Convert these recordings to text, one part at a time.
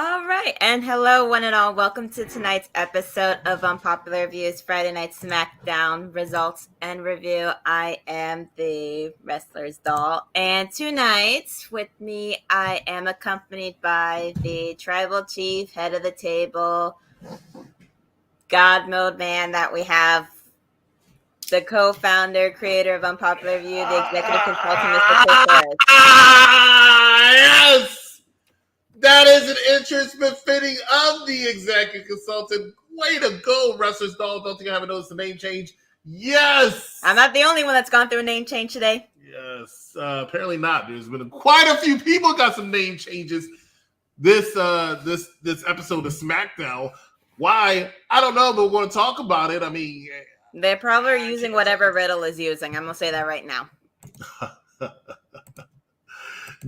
All right, and hello, one and all. Welcome to tonight's episode of Unpopular Reviews Friday Night Smackdown Results and Review. I am the Wrestler's Doll, and tonight with me, I am accompanied by the Tribal Chief, head of the table, God Mode Man that we have, the co-founder, creator of Unpopular Review, the executive consultant, Mr. Chris Harris. Yes! That is an entrance befitting of the executive consultant. Way to go, Wrestler's Doll. Don't think I haven't noticed the name change. Yes! I'm not the only one that's gone through a name change today. Yes. Apparently not. There's been quite a few people got some name changes this episode of Smackdown. Why? I don't know, but we're going to talk about it. I mean... They're probably using whatever Riddle is using. I'm going to say that right now.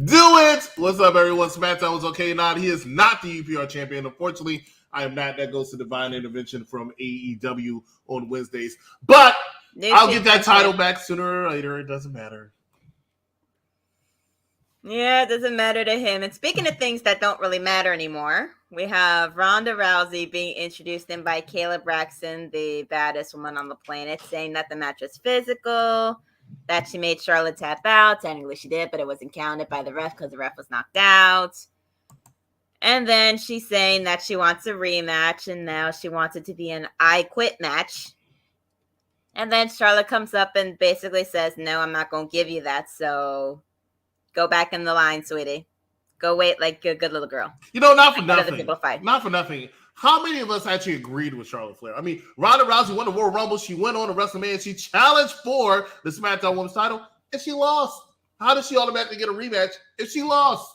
Do it! What's up, everyone? Smackdown was okay not. He is not the UPR champion. Unfortunately, I am not. That goes to Divine Intervention from AEW on Wednesdays. But I'll get that title back sooner or later. It doesn't matter. Yeah, it doesn't matter to him. And speaking of things that don't really matter anymore, we have Ronda Rousey being introduced in by Kayla Braxton, the baddest woman on the planet, saying that the match was physical, that she made Charlotte tap out. Technically she did, but it wasn't counted by the ref because the ref was knocked out. And then she's saying that she wants a rematch, and now she wants it to be an I Quit match. And then Charlotte comes up and basically says, no, I'm not going to give you that, so go back in the line, sweetie. Go wait like a good little girl. You know, not for nothing. People fight. Not for nothing. How many of us actually agreed with Charlotte Flair? I mean, Ronda Rousey won the Royal Rumble. She went on to Wrestlemania. She challenged for the SmackDown Women's title, and she lost. How did she automatically get a rematch if she lost?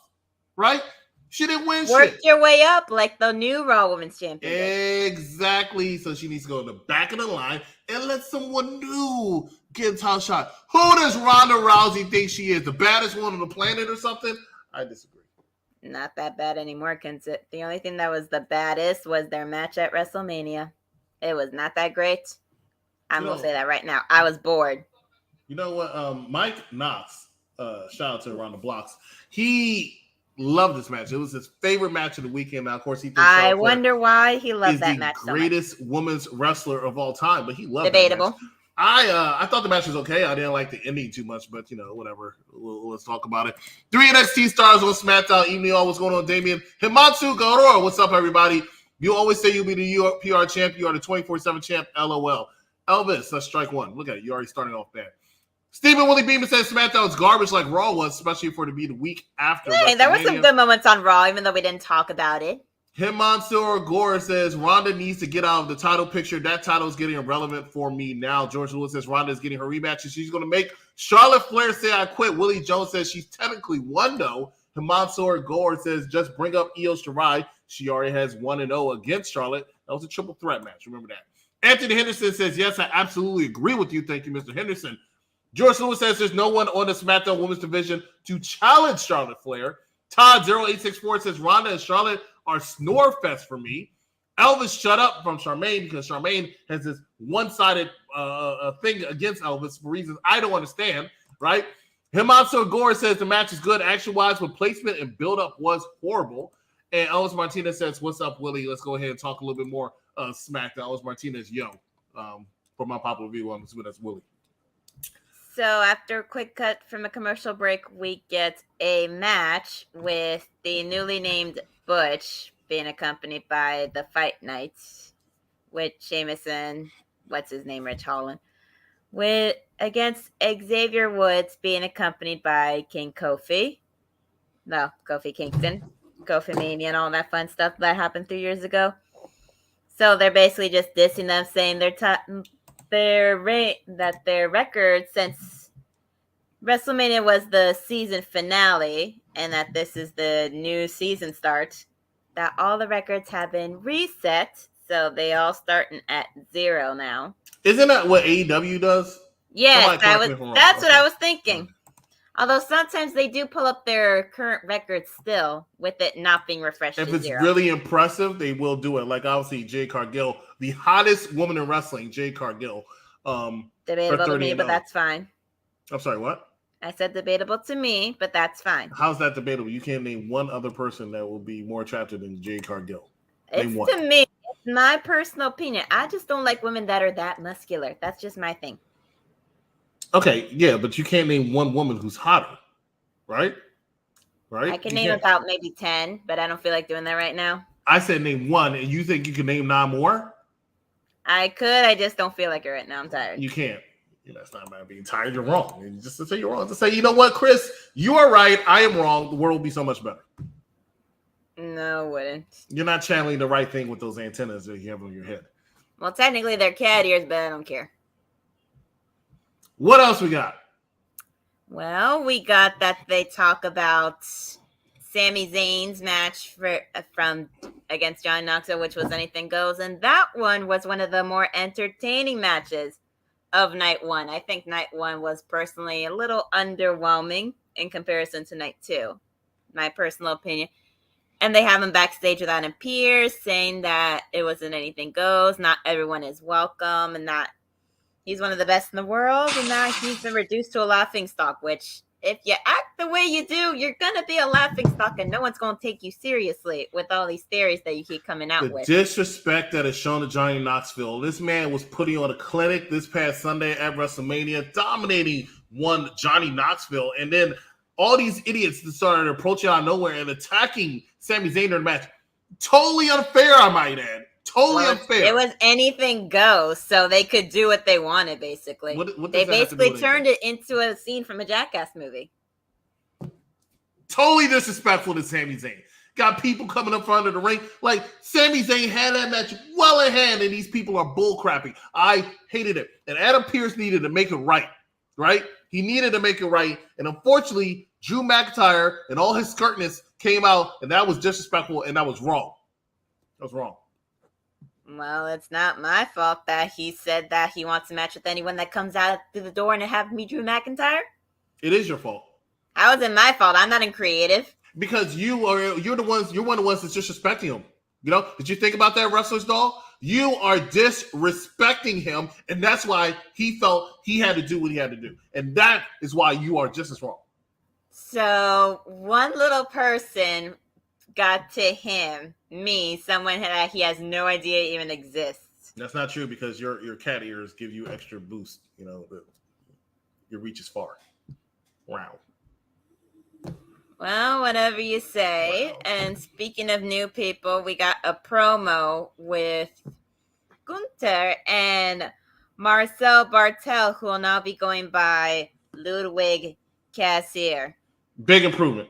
Right? She didn't win. Work your way up like the new Raw Women's Champion. Exactly. So she needs to go in the back of the line and let someone new get a title shot. Who does Ronda Rousey think she is? The baddest one on the planet or something? I disagree. Not that bad anymore. The only thing that was the baddest was their match at WrestleMania. It was not that great. I'm going to say that right now. I was bored. You know what? Mike Knox, shout out to Around the Blocks. He loved this match. It was his favorite match of the weekend. Now, of course, he thinks I wonder why he loved that match so much. Greatest women's wrestler of all time, but he loved Debatable. That match. I thought the match was okay. I didn't like the ending too much, but whatever. Let's talk about it. 3 NXT stars on SmackDown. Evening all. What's going on, Damien? Himatsu Gorora. What's up, everybody? You always say you'll be the UPR champ. You are the 24/7 champ. LOL. Elvis, that's strike one. Look at it. You're already starting off bad. Stephen Willie Beeman says SmackDown is garbage like Raw was, especially for it to be the week after. Hey, there were some good moments on Raw, even though we didn't talk about it. Himansur Gore says Ronda needs to get out of the title picture. That title is getting irrelevant for me now. George Lewis says Ronda is getting her rematch and she's going to make Charlotte Flair say I quit. Willie Jones says she's technically won though. Himansur Gore says just bring up Io Shirai. She already has 1-0 against Charlotte. That was a triple threat match. Remember that. Anthony Henderson says yes, I absolutely agree with you. Thank you, Mr. Henderson. George Lewis says there's no one on the SmackDown Women's Division to challenge Charlotte Flair. Todd0864 says Ronda and Charlotte are snore fest for me. Elvis shut up from Charmaine because Charmaine has this one-sided thing against Elvis for reasons I don't understand, right? Himatsu Gore says the match is good action-wise, but placement and build-up was horrible. And Elvis Martinez says, what's up, Willie? Let's go ahead and talk a little bit more SmackDown. Elvis Martinez, for my popular review, I'm assuming that's Willie. So after a quick cut from a commercial break, we get a match with the newly named Butch being accompanied by the Fight Knights with Sheamus and Rich Holland, against Xavier Woods being accompanied by King Kofi. No, Kofi Kingston, Kofi Mania, and all that fun stuff that happened 3 years ago. So they're basically just dissing them, saying their record since WrestleMania was the season finale and that this is the new season start, that all the records have been reset, so they all starting at 0 now. Isn't that what AEW does? Yes, that's what I was thinking. Although sometimes they do pull up their current records still with it not being refreshed. If it's really impressive, they will do it. Like obviously Jade Cargill, the hottest woman in wrestling, Jade Cargill. Debatable to me, but that's fine. I'm sorry, what? I said debatable to me, but that's fine. How's that debatable? You can't name one other person that will be more attractive than Jade Cargill. Name It's one. to me. It's my personal opinion. I just don't like women that are that muscular. That's just my thing. Okay, yeah, but you can't name one woman who's hotter, right? Right? I can You name can't. about maybe 10, but I don't feel like doing that right now. I said name one, and you think you can name 9 more? I could. I just don't feel like it right now. I'm tired. You can't. That's not about being tired. You're wrong. And just to say you're wrong, to say, you know what, Chris, you are right. I am wrong. The world will be so much better. No, wouldn't. You're not channeling the right thing with those antennas that you have on your head. Well, technically they're cat ears, but I don't care. What else we got? Well, we got that they talk about Sami Zayn's match from against John Knoxville, which was Anything Goes, and that one was one of the more entertaining matches of night one. I think night one was personally a little underwhelming in comparison to night two, my personal opinion. And they have him backstage with Adam Pearce saying that it wasn't Anything Goes, not everyone is welcome, and that he's one of the best in the world, and that he's been reduced to a laughingstock, which if you act the way you do, you're going to be a laughingstock, and no one's going to take you seriously with all these theories that you keep coming out with. The disrespect that is shown to Johnny Knoxville. This man was putting on a clinic this past Sunday at WrestleMania, dominating one Johnny Knoxville, and then all these idiots that started approaching out of nowhere and attacking Sami Zayn during the match. Totally unfair, I might add. Totally unfair. It was Anything Goes, so they could do what they wanted, basically. What they basically turned it into a scene from a Jackass movie. Totally disrespectful to Sami Zayn. Got people coming up front of the ring. Like, Sami Zayn had that match well in hand, and these people are bullcrapping. I hated it. And Adam Pearce needed to make it right? He needed to make it right. And unfortunately, Drew McIntyre and all his skirtness came out, and that was disrespectful, and that was wrong. That was wrong. Well, it's not my fault that he said that he wants a match with anyone that comes out through the door and have me Drew McIntyre. It is your fault. How is it my fault? I'm not in creative. Because you're one of the ones that's disrespecting him. Did you think about that, Wrestler's Doll? You are disrespecting him, and that's why he felt he had to do what he had to do. And that is why you are just as wrong. So one little person got to him, me, someone that he has no idea even exists. That's not true because your cat ears give you extra boost. Your reach is far. Wow. Well, whatever you say. Wow. And speaking of new people, we got a promo with Gunther and Marcel Bartel, who will now be going by Ludwig Cassier. Big improvement.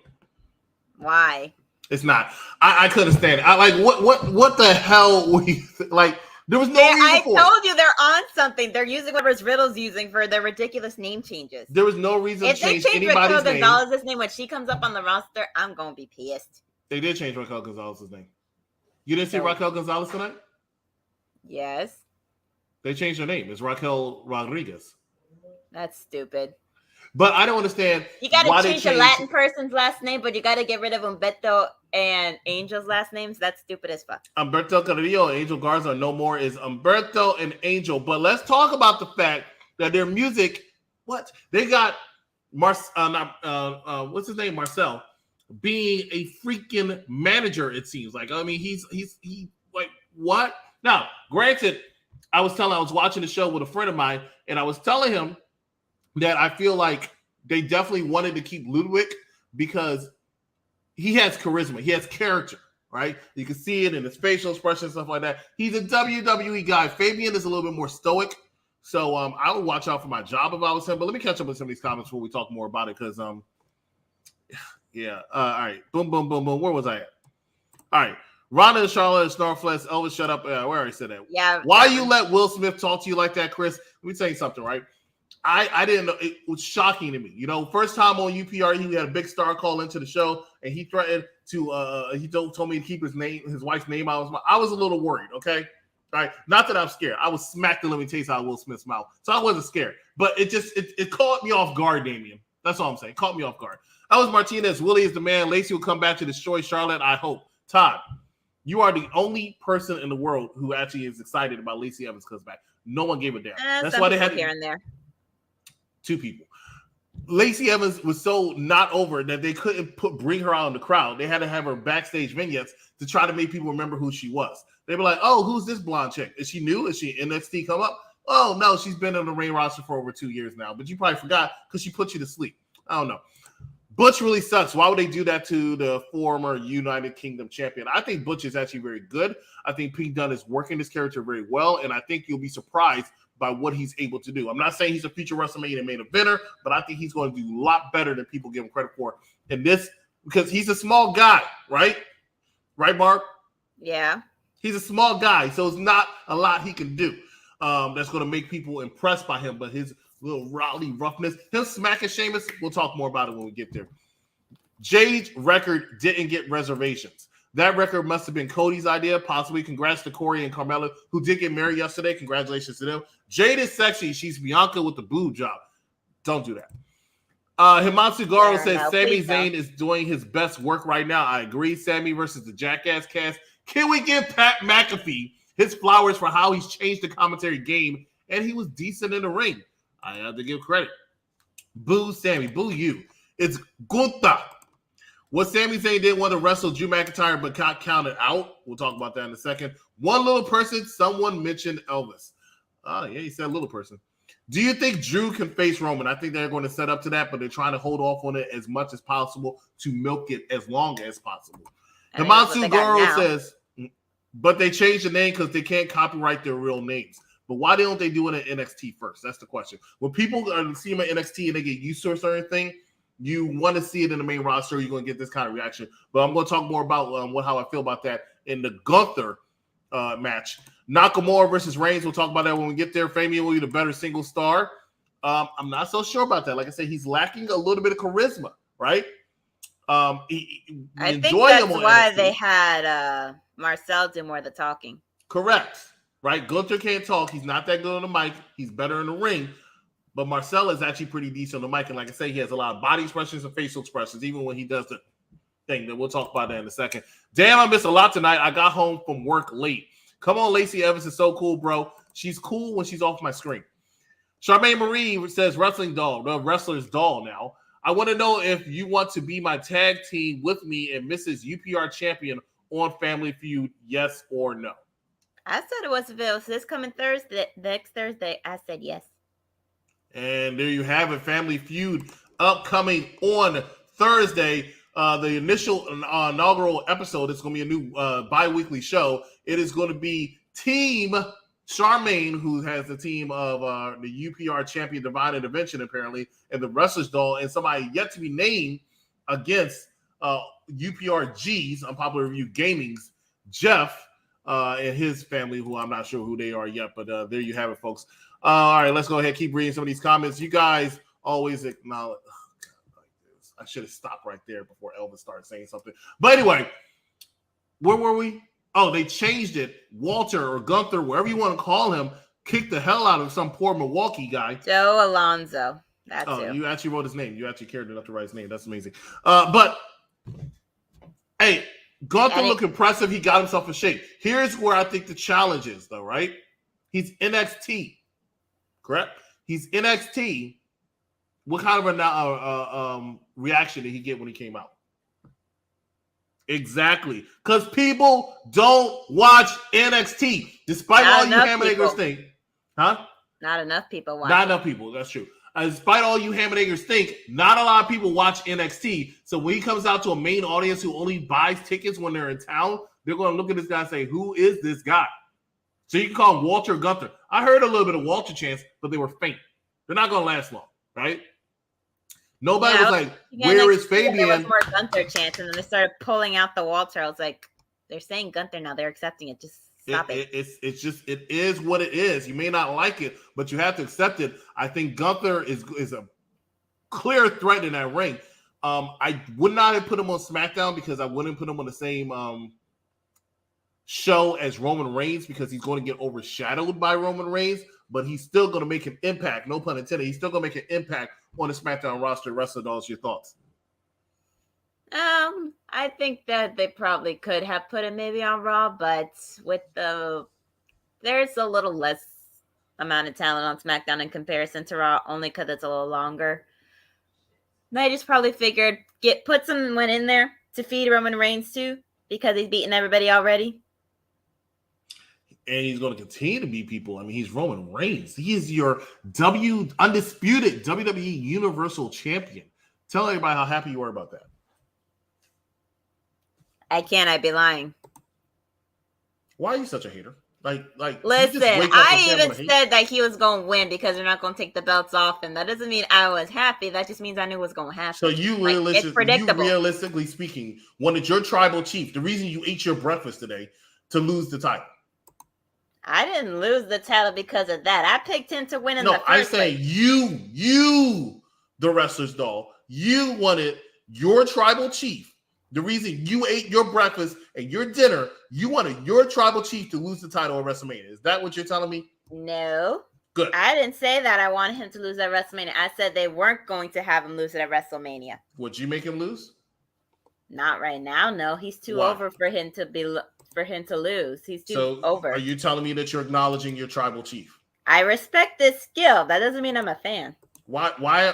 Why? It's not. I couldn't stand it. I like what the hell we like. There was no reason for it. I told you they're on something. They're using whatever Riddle's using for their ridiculous name changes. There was no reason to change anybody's Raquel name. Gonzalez's name when she comes up on the roster, I'm going to be pissed. They did change Raquel Gonzalez's name. You didn't see Raquel Gonzalez tonight? Yes. They changed her name. It's Raquel Rodriguez. That's stupid. But I don't understand. You got to change a Latin person's last name, but you got to get rid of Humberto and Angel's last names. That's stupid as fuck. Humberto Carrillo and Angel Garza are no more. Is Humberto and Angel. But let's talk about the fact that their music, they got what's his name? Marcel, being a freaking manager, it seems like. I mean, he's like, what? Now, granted, I was watching the show with a friend of mine, and I was telling him that I feel like they definitely wanted to keep Ludwig because he has charisma. He has character, right? You can see it in his facial expressions, stuff like that. He's a WWE guy. Fabian is a little bit more stoic. So I would watch out for my job if I was him. But let me catch up with some of these comments before we talk more about it because, yeah. All right. Boom, boom, boom, boom. Where was I at? All right. Ronda and Charlotte and Snarfless. Elvis, shut up. We already said that. Yeah. Why you let Will Smith talk to you like that, Chris? Let me tell you something, right? I didn't know. It was shocking to me. First time on UPR, he had a big star call into the show, and he threatened to. He told me to keep his wife's name out of his mouth. I was a little worried. Okay, right. Not that I'm scared. I was smacked the living taste out of Will Smith's mouth, so I wasn't scared. But it caught me off guard, Damien. That's all I'm saying. Caught me off guard. That was Martinez. Willie is the man. Lacey will come back to destroy Charlotte. I hope. Todd, you are the only person in the world who actually is excited about Lacey Evans comes back. No one gave a damn. That's why they had here and there. 2 people. Lacey Evans was so not over that they couldn't bring her out in the crowd. They had to have her backstage vignettes to try to make people remember who she was. They were like, "Oh, who's this blonde chick? Is she new? Is she NXT come up? Oh no, she's been on the main roster for over 2 years now, but you probably forgot because she put you to sleep." I don't know. Butch really sucks. Why would they do that to the former United Kingdom champion? I think Butch is actually very good. I think Pete Dunne is working this character very well, and I think you'll be surprised by what he's able to do. I'm not saying he's a future WrestleMania main eventer, but I think he's going to do a lot better than people give him credit for in this, because he's a small guy, right? Right, Mark? Yeah. He's a small guy, so it's not a lot he can do that's going to make people impressed by him, but his little rowdy roughness, him smacking Sheamus, we'll talk more about it when we get there. Jade's record didn't get reservations. That record must have been Cody's idea, possibly. Congrats to Corey and Carmella, who did get married yesterday. Congratulations to them. Jade is sexy. She's Bianca with the boob job. Don't do that. Himatsu Garo says Sami Zayn is doing his best work right now. I agree. Sami versus the Jackass cast. Can we give Pat McAfee his flowers for how he's changed the commentary game, and he was decent in the ring? I have to give credit. Boo Sami. Boo you. It's Gunther. What Sami Zayn didn't want to wrestle Drew McIntyre but got counted out. We'll talk about that in a second. One little person, someone mentioned Elvis. Oh, yeah, he said little person. Do you think Drew can face Roman? I think they're going to set up to that, but they're trying to hold off on it as much as possible to milk it as long as possible. Himatsu Goro says, but they changed the name because they can't copyright their real names. But why don't they do it in NXT first? That's the question. When people see them at NXT and they get used to a certain thing, you want to see it in the main roster, you're going to get this kind of reaction. But I'm going to talk more about how I feel about that in the Gunther match. Nakamura versus Reigns, we'll talk about that when we get there. Fabian will be the better single star. I'm not so sure about that. Like I said, he's lacking a little bit of charisma, right? I think that's why they had Marcel do more of the talking. Correct. Right? Gunther can't talk. He's not that good on the mic. He's better in the ring. But Marcel is actually pretty decent on the mic. And like I say, he has a lot of body expressions and facial expressions, even when he does the thing. That we'll talk about that in a second. Damn, I missed a lot tonight. I got home from work late. Come on, Lacey Evans is so cool, bro. She's cool when she's off my screen. Charmaine Marie says, wrestling doll, the wrestler's doll now. I want to know if you want to be my tag team with me and Mrs. UPR champion on Family Feud, yes or no? I said it was if it was this coming Thursday, next Thursday. I said yes. And there you have it, Family Feud upcoming on Thursday. The inaugural episode is going to be a new bi-weekly show. It is going to be Team Charmaine, who has the team of the UPR champion Divine Intervention, apparently, and the Wrestler's Doll, and somebody yet to be named against UPRG's, Unpopular Review Gaming's, Jeff, and his family, who I'm not sure who they are yet, but there you have it, folks. All right, let's go ahead and keep reading some of these comments. You guys always acknowledge. I should have stopped right there before Elvis started saying something. But anyway, where were we? Oh, they changed it. Walter or Gunther, wherever you want to call him, kicked the hell out of some poor Milwaukee guy. Joe Alonzo. That's it. You actually wrote his name. You actually cared enough to write his name. That's amazing. But, hey, Gunther looked impressive. He got himself in shape. Here's where I think the challenge is, though, right? He's NXT. Correct? He's NXT. What kind of a reaction did he get when he came out? Exactly. Because people don't watch NXT. Despite all you Hammerniggers think. Huh? Not enough people watch. Not enough people. That's true. Despite all you Hammerniggers think, not a lot of people watch NXT. So when he comes out to a main audience who only buys tickets when they're in town, they're going to look at this guy and say, who is this guy? So you can call him Walter Gunther. I heard a little bit of Walter chants, but they were faint. They're not going to last long, right? Nobody was like, where is Fabian? There was more Gunther chants, and then they started pulling out the Walter. I was like, they're saying Gunther now. They're accepting it. Just stop it. It is what it is. You may not like it, but you have to accept it. I think Gunther is a clear threat in that ring. I would not have put him on SmackDown because I wouldn't put him on the same show as Roman Reigns because he's going to get overshadowed by Roman Reigns, but he's still going to make an impact. No pun intended. He's still going to make an impact on the SmackDown roster. Wrestler Dolls, your thoughts? I think that they probably could have put him maybe on Raw, but there's a little less amount of talent on SmackDown in comparison to Raw, only because it's a little longer. They just probably figured put someone in there to feed Roman Reigns too, because he's beaten everybody already. And he's going to continue to beat people. I mean, he's Roman Reigns. He is your undisputed WWE Universal Champion. Tell everybody how happy you are about that. I'd be lying. Why are you such a hater? Listen, I even said that he was going to win because they're not going to take the belts off him. That doesn't mean I was happy. That just means I knew it was going to happen. So you realistically speaking, wanted your tribal chief, the reason you ate your breakfast today, to lose the title. I didn't lose the title because of that. I picked him to win in the first place. No, I say you, the wrestler's doll, you wanted your tribal chief. The reason you ate your breakfast and your dinner, you wanted your tribal chief to lose the title at WrestleMania. Is that what you're telling me? No. Good. I didn't say that I wanted him to lose at WrestleMania. I said they weren't going to have him lose it at WrestleMania. Would you make him lose? Not right now. No, he's too over for him to lose. He's too over. Are you telling me that you're acknowledging your tribal chief? I respect this skill. That doesn't mean I'm a fan. Why?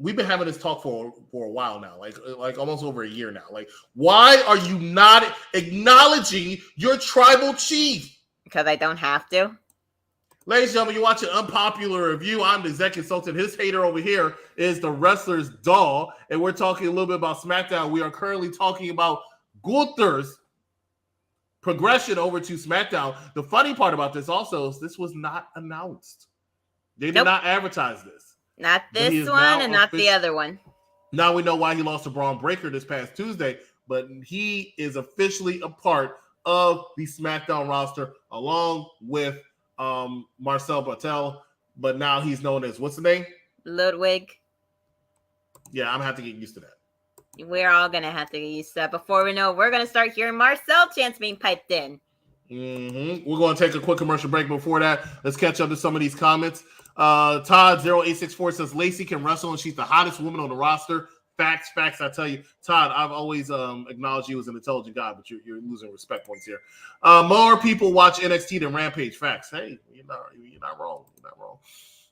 We've been having this talk for a while now, like almost over a year now. Like, why are you not acknowledging your tribal chief? Because I don't have to. Ladies and gentlemen, you're watching Unpopular Review. I'm the executive consultant. His hater over here is the wrestler's doll, and we're talking a little bit about SmackDown. We are currently talking about Gunther's progression over to SmackDown. The funny part about this also is this was not announced. They did not advertise this. Not this one and not the other one. Now we know why he lost to Braun Breaker this past Tuesday, but he is officially a part of the SmackDown roster along with Marcel Bartel, but now he's known as, what's the name? Ludwig. Yeah, I'm going to have to get used to that. We're all going to have to get used to that. Before we know, we're going to start hearing Marcel chants being piped in. We're going to take a quick commercial break. Before that, let's catch up to some of these comments. Todd0864 says Lacey can wrestle and she's the hottest woman on the roster. Facts. I tell you, Todd, I've always acknowledged you as an intelligent guy, but you're losing respect points here. More people watch NXT than Rampage. Facts. Hey, you're not wrong. You're not wrong.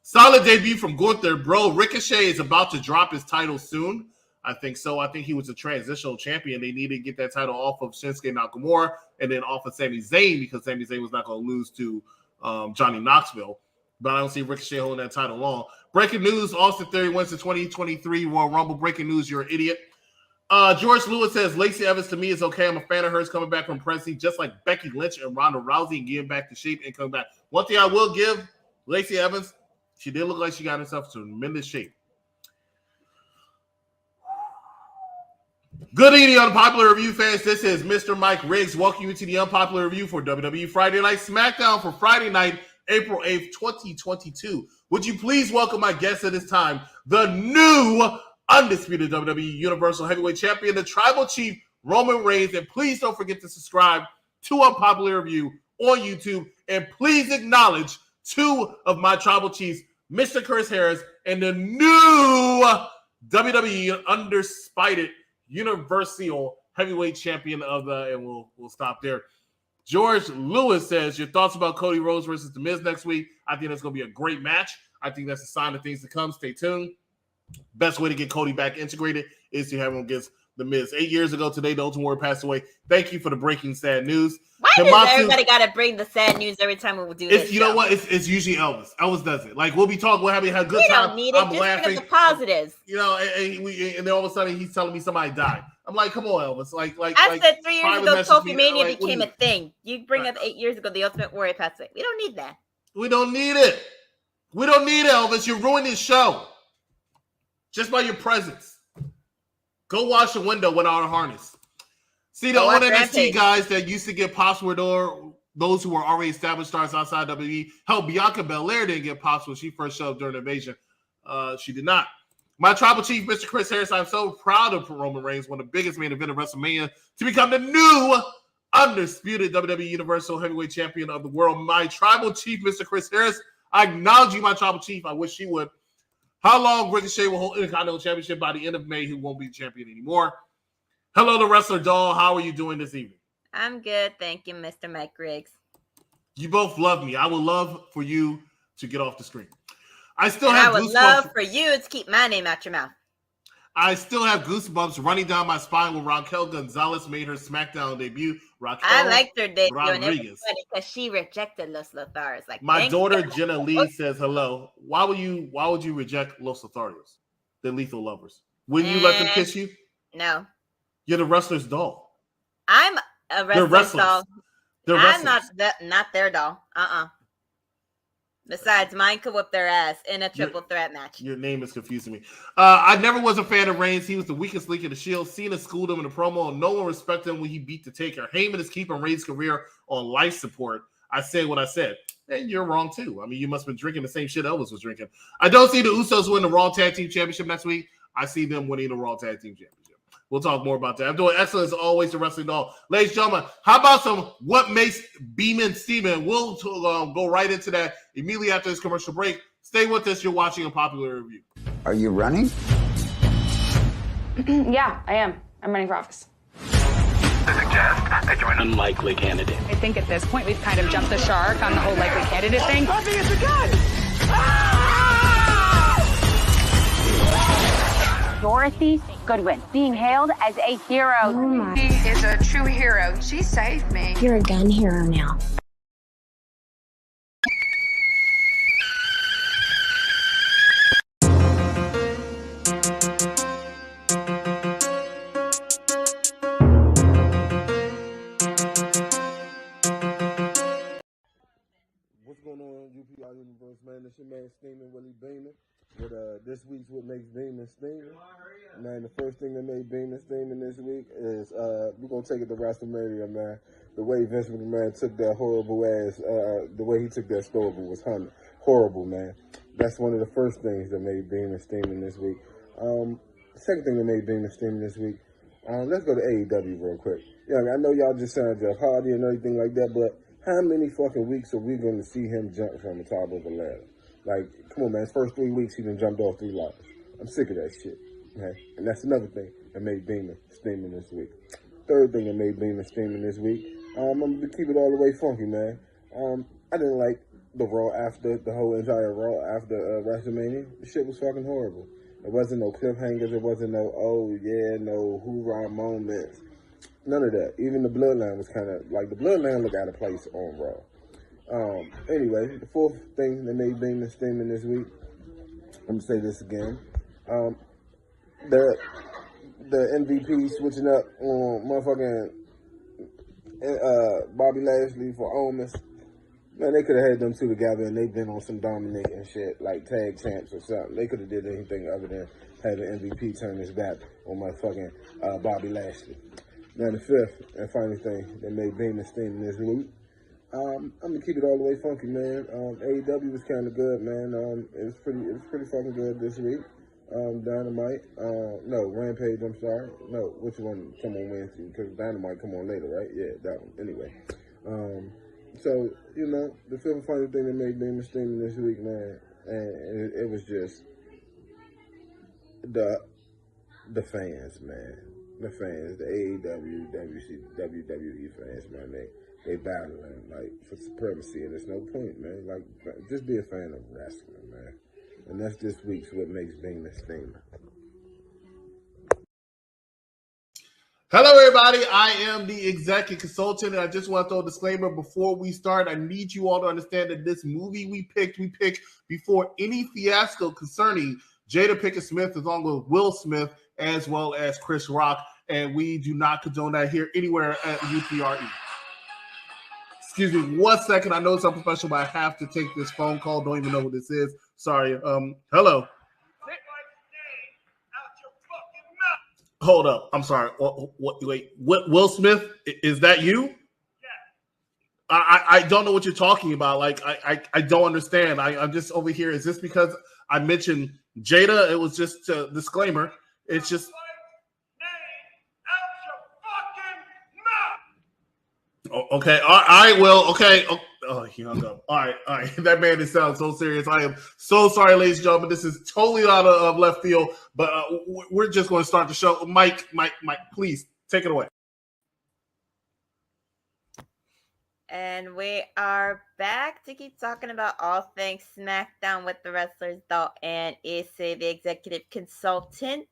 Solid debut from Gunther, bro. Ricochet is about to drop his title soon. I think so. I think he was a transitional champion. They needed to get that title off of Shinsuke Nakamura and then off of Sami Zayn because Sami Zayn was not going to lose to Johnny Knoxville. But I don't see Ricochet holding that title long. Breaking news, Austin Theory wins the 2023 Royal Rumble. Breaking news, you're an idiot. George Lewis says, Lacey Evans to me is okay. I'm a fan of hers coming back from Pressy, just like Becky Lynch and Ronda Rousey, and getting back to shape and coming back. One thing I will give Lacey Evans, she did look like she got herself to tremendous shape. Good evening, Unpopular Review fans. This is Mr. Mike Riggs welcoming you to the Unpopular Review for WWE Friday Night Smackdown for Friday night, April 8th, 2022. Would you please welcome my guest at this time, the new undisputed WWE Universal Heavyweight Champion, the Tribal Chief, Roman Reigns. And please don't forget to subscribe to Unpopular Review on YouTube. And please acknowledge two of my Tribal Chiefs, Mr. Chris Harris and the new WWE undisputed Universal Heavyweight Champion of the, and we'll stop there. George Lewis says, your thoughts about Cody Rose versus The Miz next week? I think that's going to be a great match. I think that's a sign of things to come. Stay tuned. Best way to get Cody back integrated is to have him against The Miz. 8 years ago today, the Ultimate Warrior passed away. Thank you for the breaking sad news. Why does everybody got to bring the sad news every time we do this? You know what? It's usually Elvis. Elvis does it. Like, we'll be talking, we'll have a good time. We don't need it. Just laughing. Bring up the positives. You know, and then all of a sudden he's telling me somebody died. I'm like, come on, Elvis. I said 3 years ago, Kofi Mania became a thing. You bring up 8 years ago, the Ultimate Warrior passed away. We don't need that. We don't need it. We don't need it, Elvis. You're ruining this show. Just by your presence. Go wash the window without a harness. See, the old NXT guys that used to get pops were those who were already established stars outside WWE. Hell, Bianca Belair didn't get pops when she first showed up during the invasion. She did not. My Tribal Chief, Mr. Chris Harris, I'm so proud of Roman Reigns, one of the biggest main event of WrestleMania, to become the new undisputed WWE Universal Heavyweight Champion of the world. My Tribal Chief, Mr. Chris Harris, I acknowledge you, my Tribal Chief. I wish he would. How long Ricochet will hold Intercontinental Championship? By the end of May, he won't be champion anymore. Hello, the Wrestler Doll. How are you doing this evening? I'm good. Thank you, Mr. Mike Riggs. You both love me. I would love for you to get off the screen. I would love for you to keep my name out your mouth. I still have goosebumps running down my spine when Raquel Gonzalez made her SmackDown debut. Raquel I liked her debut, and it was Rodriguez. funny because she rejected Los Lotharios. Like, My thank daughter God. Jenna Lee says hello. Why would you reject Los Lotharios? The Lethal Lovers. Wouldn't you let them kiss you? No. You're the wrestler's doll. I'm a They're wrestler's wrestlers. doll. They're I'm wrestlers. not their doll. Besides, mine could whip their ass in a triple threat match. Your name is confusing me. I never was a fan of Reigns. He was the weakest link in the Shield. Cena schooled him in a promo, and no one respected him when he beat the Taker. Heyman is keeping Reigns' career on life support. I said what I said. And you're wrong, too. I mean, you must have been drinking the same shit Elvis was drinking. I don't see the Usos win the Raw Tag Team Championship next week. I see them winning the Raw Tag Team Championship. We'll talk more about that. I'm doing excellent as always, the Wrestling Doll. Ladies and gentlemen, how about some What Makes Beeman Steamin'? We'll go right into that immediately after this commercial break. Stay with us. You're watching a popular review. Are you running? Yeah, I am. I'm running for office. I suggest that you're an unlikely candidate. I think at this point we've kind of jumped the shark on the whole likely candidate thing. Puffy is a gun! Dorothy Goodwin, being hailed as a hero. Oh my. He is a true hero. She saved me. You're a gun hero now. What's going on, UPR Universe, man? It's your man, Steamin' Willie Beeman. With this week's What Makes Beeman Steamin'. Man, the first thing that made Beeman Steamin' this week is we're going to take it to Wrestlemania, man. The way Vince McMahon took that horrible ass, the way he took that story was horrible, man. That's one of the first things that made Beeman Steamin' this week. Second thing that made Beeman Steamin' this week, let's go to AEW real quick. Yeah, I know y'all just signed Jeff Hardy and everything like that, but how many fucking weeks are we going to see him jump from the top of the ladder? Like, come on, man. His first 3 weeks, he done jumped off 3 ladders. I'm sick of that shit, man. And that's another thing that made Beeman Steamin' this week. Third thing that made Beeman Steamin' this week, I'm going to keep it all the way funky, man. I didn't like the Raw after, the whole entire Raw after WrestleMania. The shit was fucking horrible. There wasn't no cliffhangers. There wasn't no, oh, yeah, no hoorah moments. None of that. Even the Bloodline was kind of, like, the Bloodline looked out of place on Raw. Anyway, the fourth thing that made Beeman Steamin' this week, I'm going to say this again. The MVP switching up on motherfucking Bobby Lashley for Omos. Man, they could have had them two together and they've been on some dominating shit, like tag champs or something. They could have did anything other than having MVP turn his back on motherfucking Bobby Lashley. Now, the fifth and final thing that made Beeman Steamin' this week, I'm gonna keep it all the way funky, man. AEW was kind of good, man. It was pretty fucking good this week. Dynamite, no, Rampage. I'm sorry, no, which one come on Wednesday? Because Dynamite come on later, right? Yeah, that one. Anyway, so you know, the fifth and final thing that made Beeman Steamin' this week, man, and it was just the fans, man. The fans, the AEW, WWE fans, man, they battling, like, for supremacy, and there's no point, man. Like, just be a fan of wrestling, man. And that's this week's What Makes Beeman Steamin'. Hello, everybody. I am the executive consultant, and I just want to throw a disclaimer before we start. I need you all to understand that this movie we picked before any fiasco concerning Jada Pinkett Smith, along with Will Smith, as well as Chris Rock, and we do not condone that here anywhere at UPRE. Excuse me 1 second. I know it's unprofessional, but I have to take this phone call. Don't even know who this is. Sorry. Hello. Hold up. I'm sorry. Wait. Will Smith? Is that you? Yeah. I don't know what you're talking about. Like, I don't understand. I'm just over here. Is this because I mentioned Jada? It was just a disclaimer. It's just. Okay. All right. Well, okay. Oh, he hung up. All right. That man is sounding so serious. I am so sorry, ladies and gentlemen. This is totally out of left field, but we're just going to start the show. Mike, please take it away. And we are back to keep talking about all things SmackDown with the Wrestler's Doll and Issei, the executive consultant.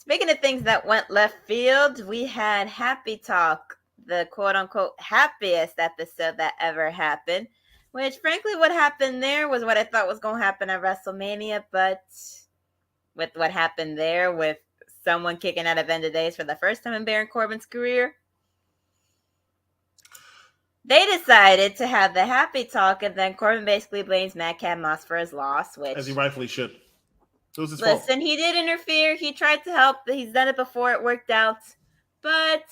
Speaking of things that went left field, we had Happy Talk, the quote-unquote happiest episode that ever happened, which frankly what happened there was what I thought was going to happen at WrestleMania, but with what happened there with someone kicking out of End of Days for the first time in Baron Corbin's career, they decided to have the Happy Talk, and then Corbin basically blames Madcap Moss for his loss, which... As he rightfully should. It was his fault. Listen, he did interfere. He tried to help. He's done it before. It worked out. But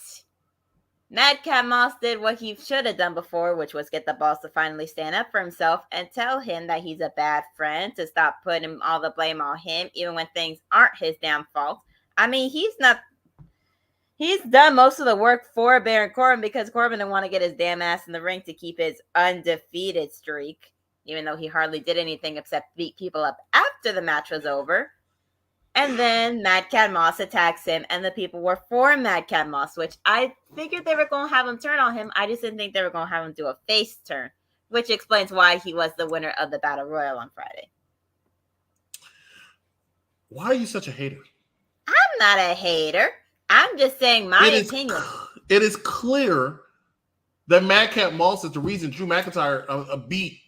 Madcap Moss did what he should have done before, which was get the balls to finally stand up for himself and tell him that he's a bad friend, to stop putting all the blame on him, even when things aren't his damn fault. I mean, he's done most of the work for Baron Corbin because Corbin didn't want to get his damn ass in the ring to keep his undefeated streak, even though he hardly did anything except beat people up after the match was over. And then Madcap Moss attacks him, and the people were for Madcap Moss, which I figured they were going to have him turn on him. I just didn't think they were going to have him do a face turn, which explains why he was the winner of the Battle Royal on Friday. Why are you such a hater? I'm not a hater. I'm just saying my opinion. It is clear that Madcap Moss is the reason Drew McIntyre beat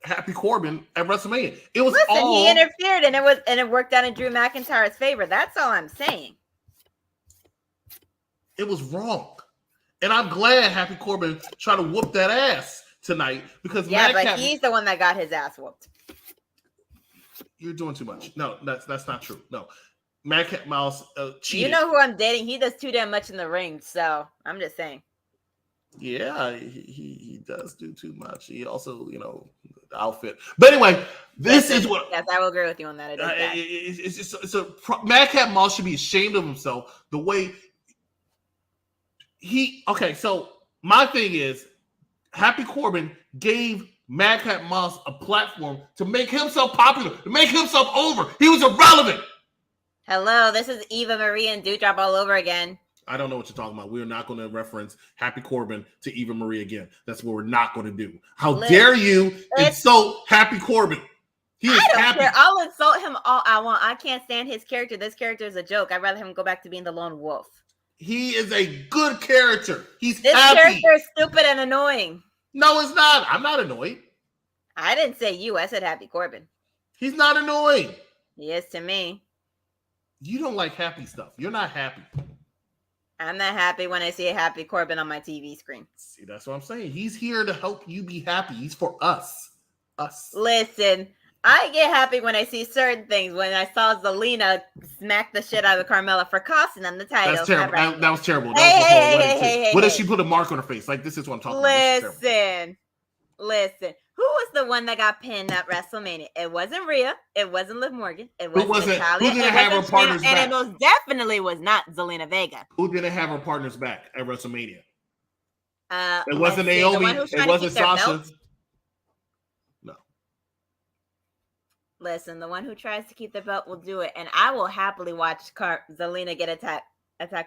Happy Corbin at WrestleMania. It was he interfered and it worked out in Drew McIntyre's favor. That's all I'm saying. It was wrong. And I'm glad Happy Corbin tried to whoop that ass tonight because but he's the one that got his ass whooped. You're doing too much. No, that's not true. No. Madcap Moss cheated. You know who I'm dating? He does too damn much in the ring, so I'm just saying. Yeah, he does do too much. He also, the outfit. But anyway, this is what. Yes, I will agree with you on that. Madcap Moss should be ashamed of himself. The way Okay, so my thing is, Happy Corbin gave Madcap Moss a platform to make himself popular, to make himself over. He was irrelevant. Hello, this is Eva Marie and Dewdrop all over again. I don't know what you're talking about. We're not going to reference Happy Corbin to Eva Marie again. That's what we're not going to do. How dare you insult Happy Corbin? He is happy. Care. I'll insult him all I want. I can't stand his character. This character is a joke. I'd rather him go back to being the lone wolf. He is a good character. This character is stupid and annoying. No, it's not. I'm not annoyed. I didn't say you. I said Happy Corbin. He's not annoying. He is to me. You don't like happy stuff. You're not happy. I'm not happy when I see a Happy Corbin on my TV screen. See, that's what I'm saying. He's here to help you be happy. He's for us. Listen, I get happy when I see certain things. When I saw Zelina smack the shit out of Carmella for costing them the title. That's terrible. That was terrible. What if she put a mark on her face? Like, this is what I'm talking about. Listen. Who was the one that got pinned at WrestleMania? It wasn't Rhea. It wasn't Liv Morgan. It wasn't Natalia. Who didn't have her partners back? And it most definitely was not Zelina Vega. Who didn't have her partners back at WrestleMania? It wasn't Naomi. It wasn't Sasha. No. Listen, the one who tries to keep the belt will do it. And I will happily watch Zelina get attack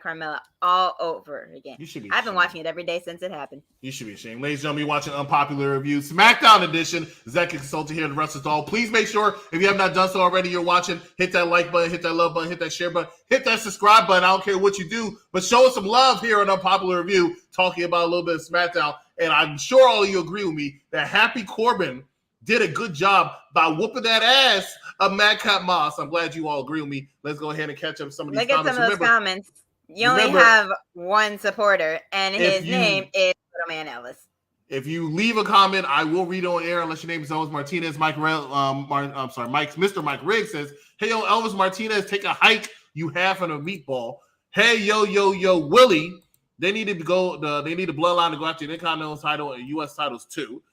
Carmella all over again. You should be. I've been watching it every day since it happened. You should be ashamed. Ladies and gentlemen, you're watching Unpopular Review Smackdown Edition. Zach Consultant here, the Wrestler's All. Please make sure, if you have not done so already, you're watching, hit that like button, hit that love button, hit that share button, hit that subscribe button. I don't care what you do, but show us some love here on Unpopular Review, talking about a little bit of Smackdown. And I'm sure all of you agree with me that Happy Corbin did a good job by whooping that ass of Madcap Moss. I'm glad you all agree with me. Let's go ahead and catch up some of these comments. Look at some of those comments. You only have one supporter, and his name is Little Man Ellis. If you leave a comment, I will read it on air unless your name is Elvis Martinez. Mr. Mike Riggs says, "Hey, yo, Elvis Martinez, take a hike. You half on a meatball. Hey, yo, Willie. They need to go. They need a bloodline to go after the Intercontinental title and U.S. titles too.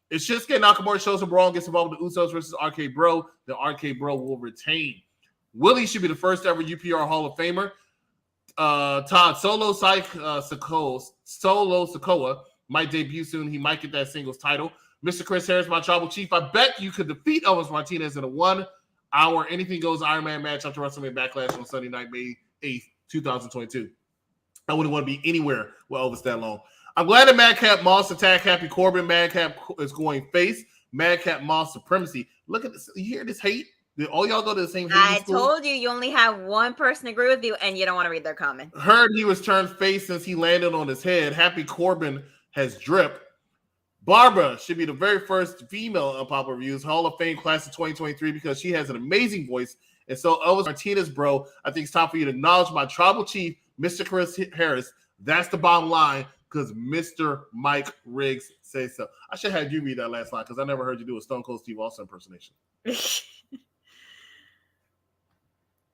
It's Shinsuke Nakamura shows him wrong, gets involved with the Usos versus RK Bro. The RK Bro will retain. Willie should be the first ever UPR Hall of Famer. Todd Solo Sikoa might debut soon. He might get that singles title. Mr. Chris Harris, my tribal chief. I bet you could defeat Elvis Martinez in a 1 hour anything goes Iron Man match after WrestleMania Backlash on Sunday night, May 8th, 2022. I wouldn't want to be anywhere with Elvis that long. I'm glad that Madcap Moss attacked Happy Corbin. Madcap is going face. Madcap Moss supremacy. Look at this. You hear this hate? Did all y'all go to the same Haiti I school? told you only have one person agree with you, and you don't want to read their comment. Heard he was turned face since he landed on his head. Happy Corbin has drip. Barbara should be the very first female Unpopular Reviews Hall of Fame class of 2023 because she has an amazing voice. And so, Elvis Martinez, bro, I think it's time for you to acknowledge my tribal chief, Mr. Chris Harris. That's the bottom line because Mr. Mike Riggs says so. I should have you read that last line because I never heard you do a Stone Cold Steve Austin impersonation.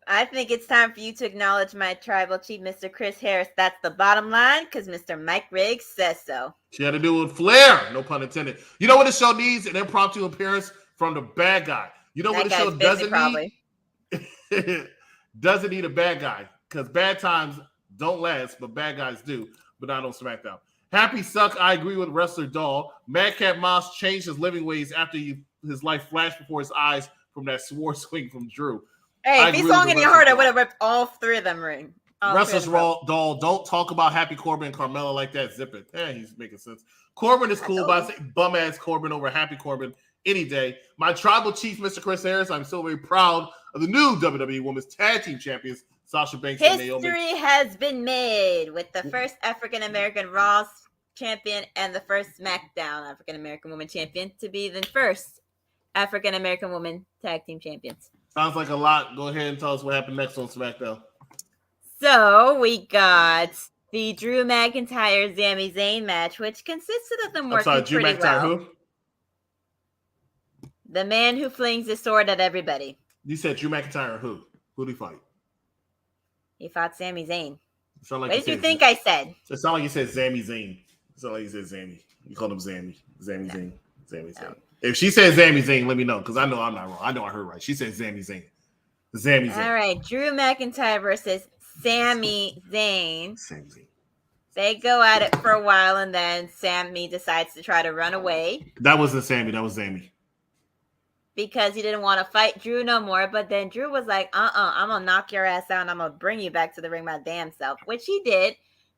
I think it's time for you to acknowledge my tribal chief, Mr. Chris Harris. That's the bottom line because Mr. Mike Riggs says so. She had to do it with flair, no pun intended. You know what the show needs? An impromptu appearance from the bad guy. You know what the show doesn't need? Doesn't need a bad guy because bad times don't last, but bad guys do, but not on SmackDown. Happy suck. I agree with wrestler Doll. Madcap Moss changed his living ways after his life flashed before his eyes from that sword swing from Drew. Hey, if he's long any hard, I would have ripped all three of them ring. Wrestlers Doll, don't talk about Happy Corbin and Carmella like that. Zip it. He's making sense. Corbin is cool, but I say bum ass Corbin over Happy Corbin any day. My tribal chief, Mr. Chris Harris, I'm so very proud of the new WWE Women's Tag Team Champions, Sasha Banks and Naomi. History has been made with the first African-American Raw champion and the first SmackDown African-American Woman champion to be the first African-American Woman Tag Team Champions. Sounds like a lot. Go ahead and tell us what happened next on SmackDown. So we got the Drew McIntyre Sami Zayn match, which consisted of them working Drew pretty McIntyre, well. who? The man who flings his sword at everybody. You said Drew McIntyre, who? Who did he fight? He fought Sami Zayn. Like what did you think I said? It sounded like you said Sami Zayn. It sounded like you said Zammy. You called him Zammy. Sami Zayn. Sami Zayn. If she said Sami Zayn, let me know because I know I'm not wrong. I know I heard right. She said Sami Zayn. Sami Zayn. All right, Drew McIntyre versus Sami Zayn. Sami Zayn. They go at it for a while, and then Sami decides to try to run away. That wasn't Sami. That was Zammy. Because he didn't want to fight Drew no more. But then Drew was like, I'm going to knock your ass out, and I'm going to bring you back to the ring my damn self, which he did.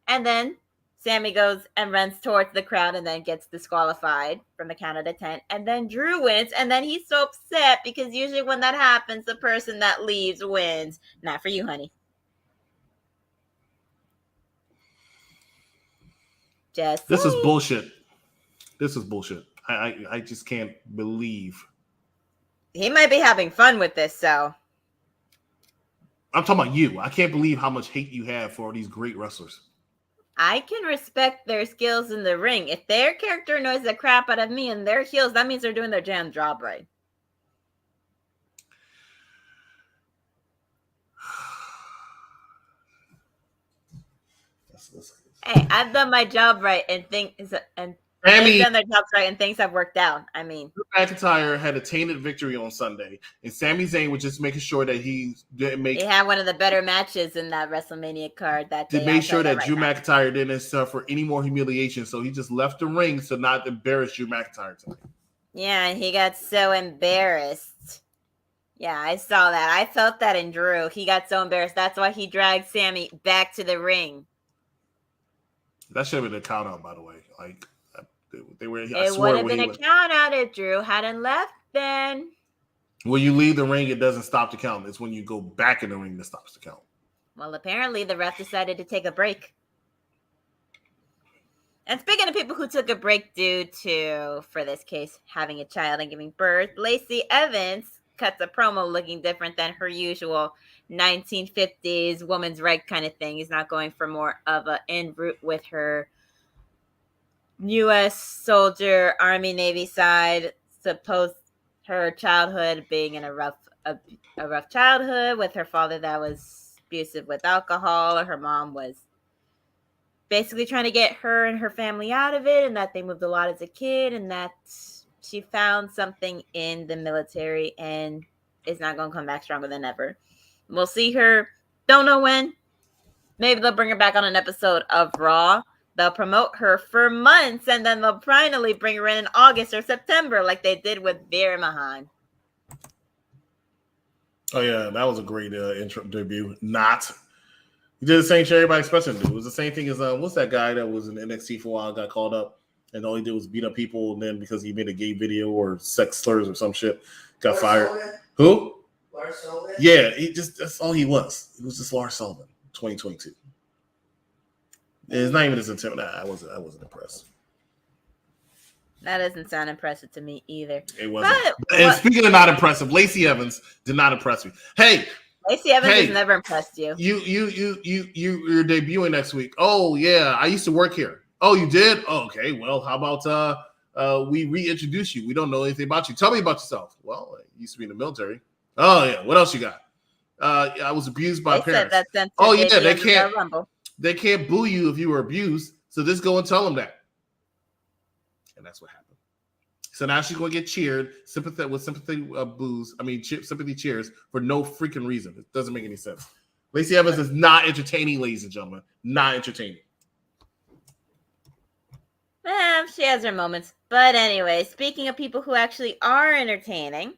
And then Sami goes and runs towards the crowd and then gets disqualified from the count of 10. And then Drew wins, and then he's so upset because usually when that happens, the person that leaves wins. Not for you, honey. This is bullshit. This is bullshit. I just can't believe. He might be having fun with this, so. I'm talking about you. I can't believe how much hate you have for these great wrestlers. I can respect their skills in the ring. If their character annoys the crap out of me and their heels, that means they're doing their damn job right. Hey, I've done my job right and they've done their jobs right and things have worked out. I mean, McIntyre had a tainted victory on Sunday, and Sami Zayn was just making sure that he didn't make. He had one of the better matches in that WrestleMania card that day. To make sure that Drew McIntyre didn't suffer any more humiliation, so he just left the ring to not embarrass Drew McIntyre tonight. Yeah, and he got so embarrassed. Yeah, I saw that. I felt that in Drew. He got so embarrassed. That's why he dragged Sami back to the ring. That should have been a count out, by the way. Like they were. It would have been a count out if Drew hadn't left. Then when you leave the ring, it doesn't stop the count. It's when you go back in the ring that stops the count. Well, apparently the ref decided to take a break. And speaking of people who took a break due to, for this case, having a child and giving birth, Lacey Evans cuts a promo looking different than her usual 1950s woman's right kind of thing. He's not going for more of an en route with her U.S. soldier, Army, Navy side. Suppose her childhood being in a rough childhood with her father that was abusive with alcohol. Her mom was basically trying to get her and her family out of it, and that they moved a lot as a kid, and that she found something in the military and is not going to come back stronger than ever. We'll see her. Don't know when. Maybe they'll bring her back on an episode of Raw. They'll promote her for months, and then they'll finally bring her in August or September like they did with Veer Mahan. Oh, yeah. That was a great intro debut. Not. He did the same shit everybody expected him to do. It was the same thing as, what's that guy that was in NXT for a while, got called up, and all he did was beat up people, and then because he made a gay video or sex slurs or some shit, got fired. Who? Lars Sullivan? Yeah, that's all he was. He was just Lars Sullivan, 2022. It's not even as intimidating. I wasn't impressed. That doesn't sound impressive to me either. It wasn't. And speaking of not impressive, Lacey Evans did not impress me. Hey, Lacey Evans has never impressed you. You're debuting next week. Oh yeah, I used to work here. Oh, you did? Oh, okay. Well, how about we reintroduce you? We don't know anything about you. Tell me about yourself. Well, I used to be in the military. Oh yeah. What else you got? I was abused by parents. Oh yeah, they can't boo you if you were abused. So just go and tell them that. And that's what happened. So now she's going to get cheered, sympathy cheers for no freaking reason. It doesn't make any sense. Lacey Evans is not entertaining, ladies and gentlemen. Not entertaining. She has her moments. But anyway, speaking of people who actually are entertaining,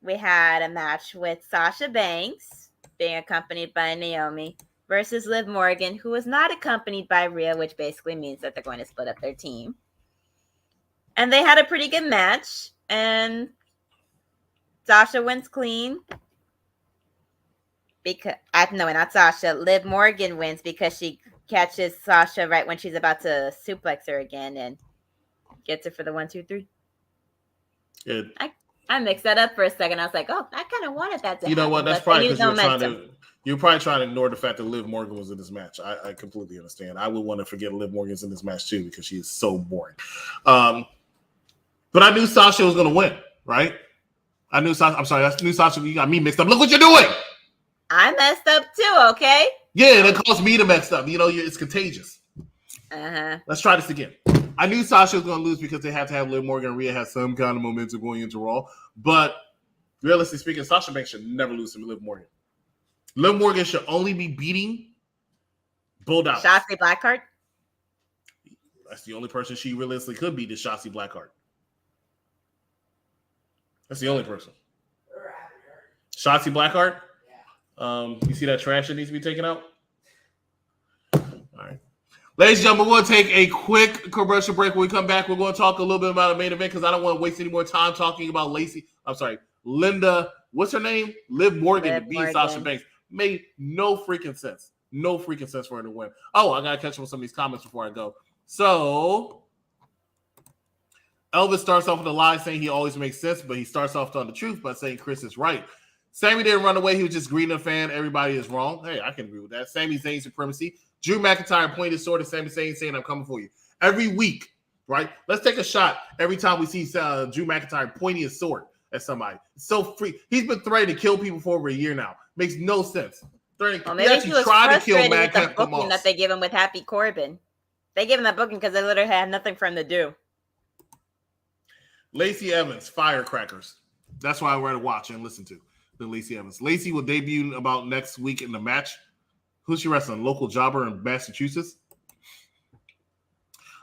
we had a match with Sasha Banks being accompanied by Naomi versus Liv Morgan, who was not accompanied by Rhea, which basically means that they're going to split up their team. And they had a pretty good match, and Sasha wins clean. Not Sasha. Liv Morgan wins because she catches Sasha right when she's about to suplex her again and gets her for the 1, 2, 3. Good. I mixed that up for a second. I was like, oh, I kind of wanted that to happen. You know what? That's probably because you're probably trying to ignore the fact that Liv Morgan was in this match. I completely understand. I would want to forget Liv Morgan's in this match too because she is so boring. But I knew Sasha was going to win, right? I knew Sasha. I'm sorry. I knew Sasha. You got me mixed up. Look what you're doing. I messed up too, okay? Yeah, and it caused me to mess up. You know, it's contagious. Uh-huh. Let's try this again. I knew Sasha was going to lose because they had to have Liv Morgan and Rhea have some kind of momentum going into Raw. But realistically speaking, Sasha Banks should never lose to Liv Morgan. Liv Morgan should only be beating Bulldog. Shotzi Blackheart? That's the only person she realistically could beat is Shotzi Blackheart. That's the only person. Shotzi Blackheart? You see that trash that needs to be taken out? All right. Ladies and gentlemen, we're going to take a quick commercial break. When we come back, we're going to talk a little bit about the main event because I don't want to waste any more time talking about Linda, what's her name? Liv Morgan to beat Sasha Banks. Made no freaking sense. No freaking sense for her to win. Oh, I got to catch up with some of these comments before I go. So, Elvis starts off with a lie saying he always makes sense, but he starts off telling the truth by saying Chris is right. Sami didn't run away. He was just greeting a fan. Everybody is wrong. Hey, I can agree with that. Sami Zayn supremacy. Drew McIntyre pointed his sword at Sami Zayn saying, I'm coming for you. Every week, right? Let's take a shot every time we see Drew McIntyre pointing his sword at somebody. It's so free. He's been threatening to kill people for over a year now. Makes no sense. Maybe he was frustrated with the booking that they give him with Happy Corbin. They gave him that booking because they literally had nothing for him to do. Lacey Evans, firecrackers. That's why I rather watch and listen to than Lacey Evans. Lacey will debut about next week in the match. Who's she wrestling? Local jobber in Massachusetts?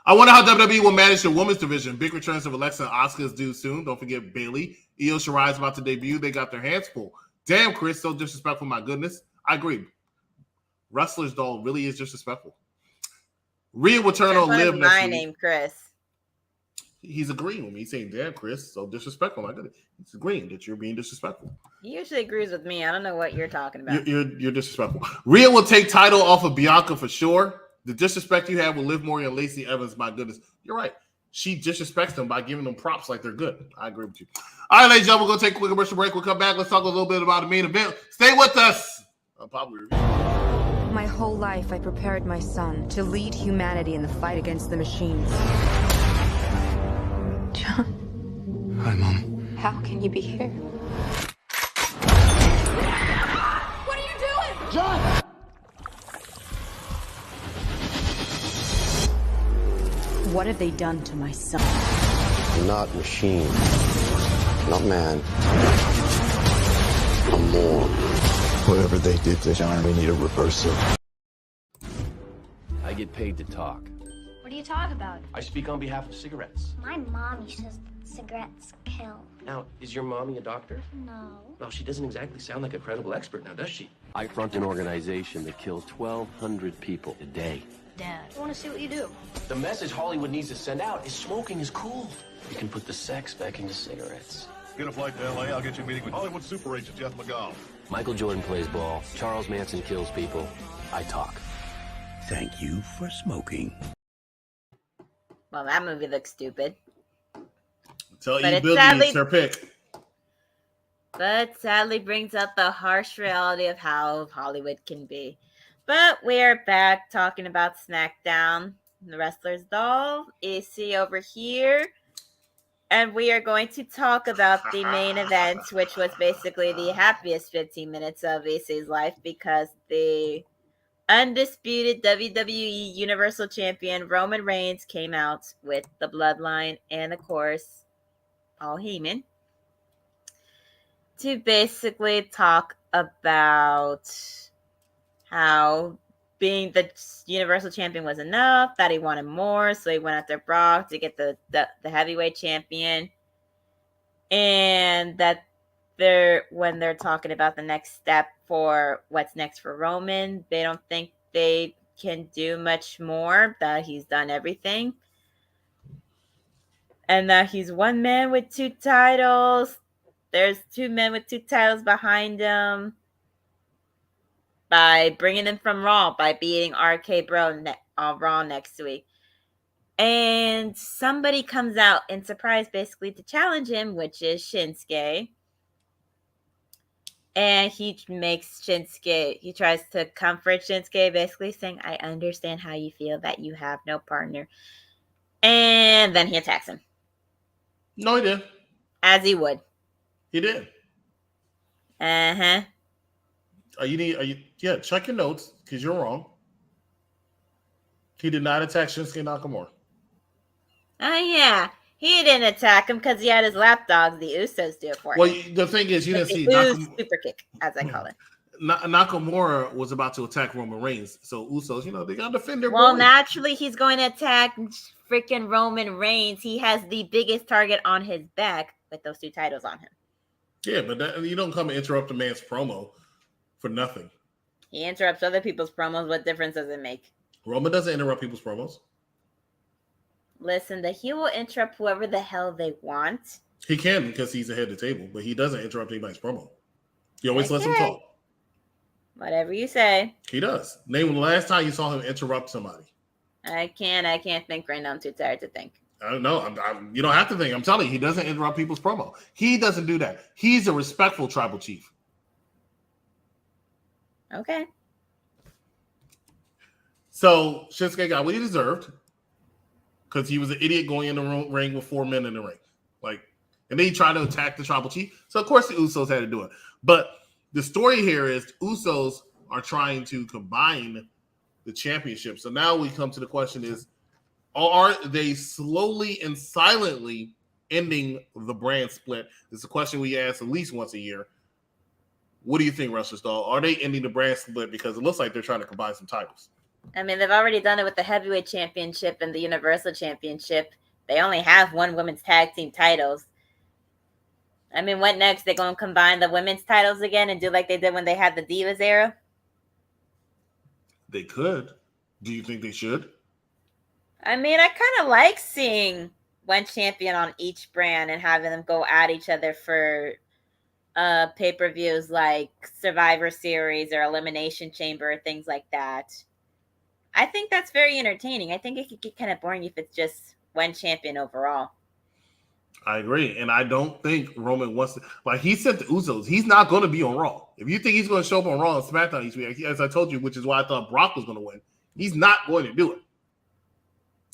I wonder how WWE will manage the women's division. Big returns of Alexa and Asuka is due soon. Don't forget Bayley. Io Shirai is about to debut. They got their hands full. Damn, Chris, so disrespectful. My goodness. I agree. Wrestlers, though, really is disrespectful. Rhea will turn on Liv next week. My name, Chris. He's agreeing with me. He's saying, damn, Chris, so disrespectful. My goodness. He's agreeing that you're being disrespectful. He usually agrees with me. I don't know what you're talking about. You're disrespectful. Rhea will take title off of Bianca for sure. The disrespect you have with Liv Morgan and Lacey Evans, my goodness. You're right. She disrespects them by giving them props like they're good. I agree with you. All right, ladies and gentlemen, we're going to take a quick commercial break. We'll come back. Let's talk a little bit about the main event. Stay with us. My whole life, I prepared my son to lead humanity in the fight against the machines. John. Hi, Mom. How can you be here? What are you doing? John! What have they done to my son? Not machine. Not man. I'm more. Whatever they did to John, we need a reversal. I get paid to talk. What do you talk about? I speak on behalf of cigarettes. My mommy says that cigarettes kill. Now, is your mommy a doctor? No. Well, she doesn't exactly sound like a credible expert now, does she? I front an organization that kills 1,200 people a day. Dad, I want to see what you do. The message Hollywood needs to send out is smoking is cool. You can put the sex back into cigarettes. Get a flight to L.A., I'll get you a meeting with Hollywood super agent Jeff McGowan. Michael Jordan plays ball. Charles Manson kills people. I talk. Thank you for smoking. Well, that movie looks stupid. Tell E. Boogie it's her pick. But sadly brings up the harsh reality of how Hollywood can be. But we're back talking about SmackDown. The Wrestler's Doll, AC over here. And we are going to talk about the main event, which was basically the happiest 15 minutes of AC's life because the undisputed WWE Universal Champion Roman Reigns came out with the Bloodline and, of course, Paul Heyman to basically talk about how being the Universal Champion was enough, that he wanted more, so he went after Brock to get the heavyweight champion. And that when they're talking about the next step for what's next for Roman, they don't think they can do much more, that he's done everything. And that he's one man with 2 titles. There's 2 men with 2 titles behind him. By bringing him from Raw, by beating RK Bro on Raw next week. And somebody comes out in surprise basically to challenge him, which is Shinsuke. And he tries to comfort Shinsuke, basically saying, I understand how you feel that you have no partner. And then he attacks him. No, he did. As he would. He did. Uh-huh. Check your notes, because you're wrong. He did not attack Shinsuke Nakamura. Oh, yeah. He didn't attack him because he had his lapdogs. The Usos do it for him. Well, the thing is, you didn't see Nakamura. Super kick, as I call it. Nakamura was about to attack Roman Reigns. So Usos, they got to defend their Well, boy. naturally, he's going to attack freaking Roman Reigns. He has the biggest target on his back with those 2 titles on him. Yeah, but you don't come and interrupt a man's promo for nothing. He interrupts other people's promos. What difference does it make? Roman doesn't interrupt people's promos. Listen, he will interrupt whoever the hell they want. He can because he's ahead of the table, but he doesn't interrupt anybody's promo. He always lets him talk. Whatever you say. He does. Name the last time you saw him interrupt somebody. I can't think right now. I'm too tired to think. I don't know. You don't have to think. I'm telling you, he doesn't interrupt people's promo. He doesn't do that. He's a respectful tribal chief. Okay. So Shinsuke got what he deserved because he was an idiot going in the ring with 4 men in the ring. And then he tried to attack the tribal chief. So of course the Usos had to do it. But the story here is the Usos are trying to combine the championship. So now we come to the question is, are they slowly and silently ending the brand split? It's a question we ask at least once a year. What do you think, Wrestler's Doll? Are they ending the brand split? Because it looks like they're trying to combine some titles. I mean, they've already done it with the Heavyweight Championship and the Universal Championship. They only have 1 women's tag team titles. I mean, what next? They're going to combine the women's titles again and do like they did when they had the Divas era? They could. Do you think they should? I mean, I kind of like seeing 1 champion on each brand and having them go at each other for pay-per-views like Survivor Series or Elimination Chamber or things like that. I think that's very entertaining. I think it could get kind of boring if it's just 1 champion overall. I agree. And I don't think Roman wants to, he said to Usos, he's not going to be on Raw. If you think he's going to show up on Raw and SmackDown each week, as I told you, which is why I thought Brock was going to win, he's not going to do it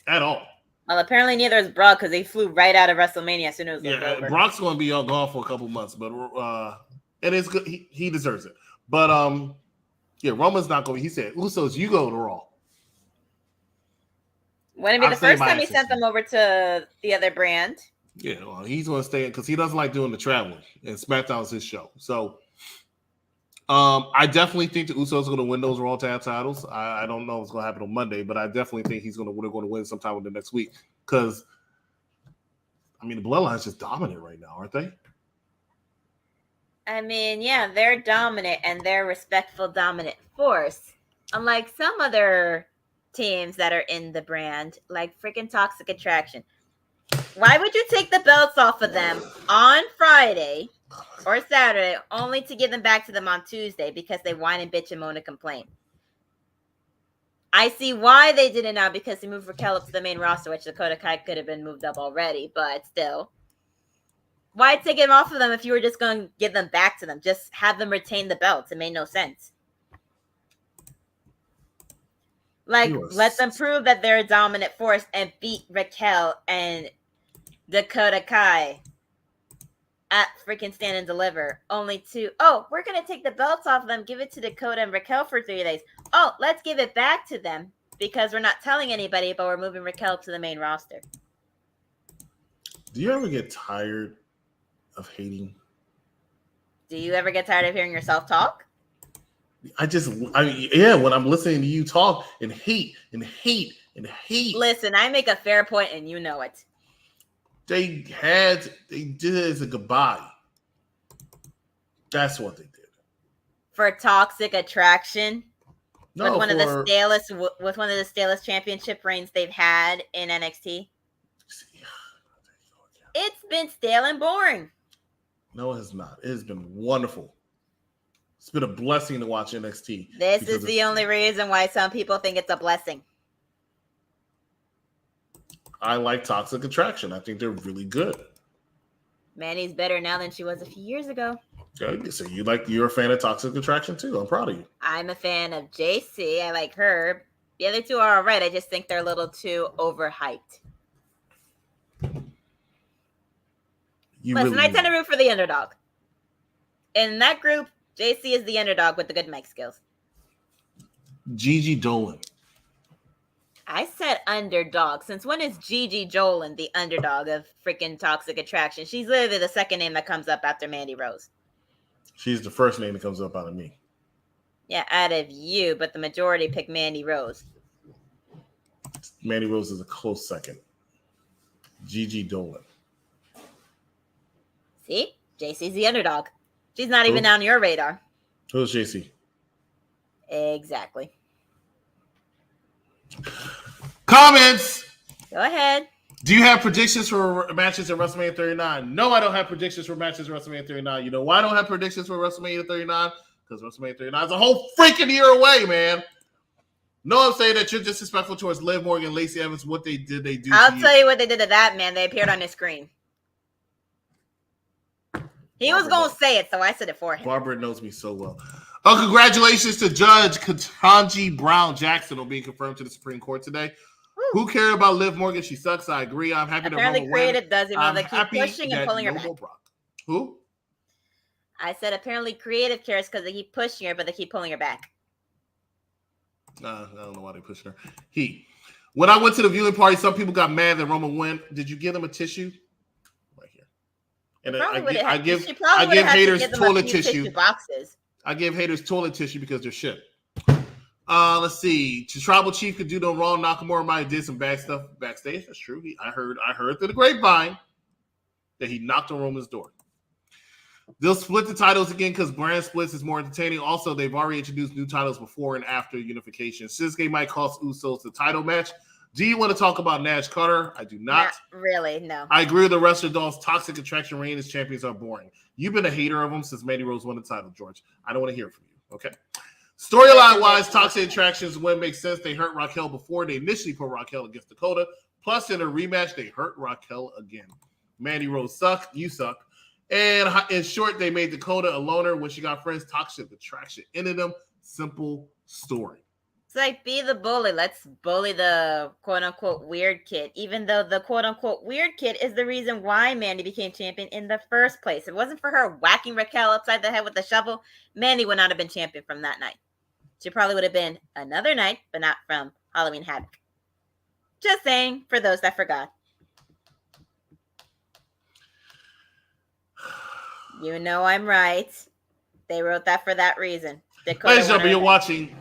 at all. Well, apparently neither is Brock because they flew right out of WrestleMania as soon as it was over. Brock's going to be gone for a couple months, but and it's good. He deserves it. But Roman's not going. He said, Usos, you go to Raw. Wouldn't it be the first time he sent them over to the other brand? Yeah, well, he's going to stay because he doesn't like doing the traveling, and SmackDown's his show. So, I definitely think the Usos are going to win those Raw tag titles. I don't know what's going to happen on Monday, but I definitely think they're going to win sometime in the next week because, I mean, the Bloodline's just dominant right now, aren't they? I mean, yeah, they're dominant and they're respectful dominant force. Unlike some other teams that are in the brand, like freaking Toxic Attraction. Why would you take the belts off of them on Friday or Saturday only to give them back to them on Tuesday because they whine and bitch and moan and complain? I see why they did it now because they moved Raquel up to the main roster, which Dakota Kai could have been moved up already, but still. Why take them off of them if you were just going to give them back to them? Just have them retain the belts. It made no sense. Like, let them prove that they're a dominant force and beat Raquel and Dakota Kai at freaking Stand and Deliver. Only to, we're going to take the belts off of them, give it to Dakota and Raquel for 3 days. Oh, let's give it back to them because we're not telling anybody, but we're moving Raquel to the main roster. Do you ever get tired of hating? Do you ever get tired of hearing yourself talk? When I'm listening to you talk and hate and hate and hate. Listen, I make a fair point and you know it. They did it as a goodbye. That's what they did. For Toxic Attraction. No, with one of the stalest championship reigns they've had in NXT. It's been stale and boring. No, it has not. It has been wonderful. It's been a blessing to watch NXT. This is the only reason why some people think it's a blessing. I like Toxic Attraction. I think they're really good. Manny's better now than she was a few years ago. Okay, so you're a fan of Toxic Attraction too. I'm proud of you. I'm a fan of JC. I like her. The other two are all right. I just think they're a little too overhyped. Listen, I tend to root for the underdog. In that group, JC is the underdog with the good mic skills. Gigi Dolan. I said underdog. Since when is Gigi Dolan the underdog of freaking Toxic Attraction? She's literally the second name that comes up after Mandy Rose. She's the first name that comes up out of me. Yeah, out of you, but the majority pick Mandy Rose. Mandy Rose is a close second. Gigi Dolan. See? JC's the underdog. She's not even on your radar. Who's JC? Exactly. Comments! Go ahead. Do you have predictions for matches at WrestleMania 39? No, I don't have predictions for matches at WrestleMania 39. You know why I don't have predictions for WrestleMania 39? Because WrestleMania 39 is a whole freaking year away, man. No, I'm saying that you're disrespectful towards Liv Morgan and Lacey Evans. What they do I'll tell you what they did to that man. They appeared on his screen. He was going to say it, so I said it for him. Barbara knows me so well. Oh, congratulations to Judge Ketanji Brown Jackson on being confirmed to the Supreme Court today. Woo. Who cared about Liv Morgan? She sucks. I agree. I'm happy apparently that Roma creative win. does, even though they keep pushing and pulling her back. Who? I said apparently creative cares because they keep pushing her, but they keep pulling her back. I don't know why they pushed her. When I went to the viewing party, some people got mad that Roma won. Did you give them a tissue? Right here. And I give haters toilet tissue. Boxes. I give haters toilet tissue because they're shit. Let's see. Tribal Chief could do no wrong. Nakamura might have did some bad stuff backstage. That's true. I heard through the grapevine that he knocked on Roman's door. They'll split the titles again because brand splits is more entertaining. Also, they've already introduced new titles before and after unification. Shinsuke might cost Usos the title match. Do you want to talk about Nash Carter? I do not. Not really, no. I agree with the rest of Dolph's Toxic Attraction reign as champions are boring. You've been a hater of them since Mandy Rose won the title, George. I don't want to hear from you, okay? Storyline-wise, Toxic Attraction's win makes sense. They hurt Raquel before. They initially put Raquel against Dakota. Plus, in a rematch, they hurt Raquel again. Mandy Rose suck. You suck. And in short, they made Dakota a loner when she got friends. Toxic Attraction ended them. Simple story. It's like, be the bully. Let's bully the quote-unquote weird kid, even though the quote-unquote weird kid is the reason why Mandy became champion in the first place. If it wasn't for her whacking Raquel upside the head with the shovel, Mandy would not have been champion from that night. She probably would have been another night, but not from Halloween Havoc. Just saying, for those that forgot. You know I'm right. They wrote that for that reason. Ladies and gentlemen, you're watching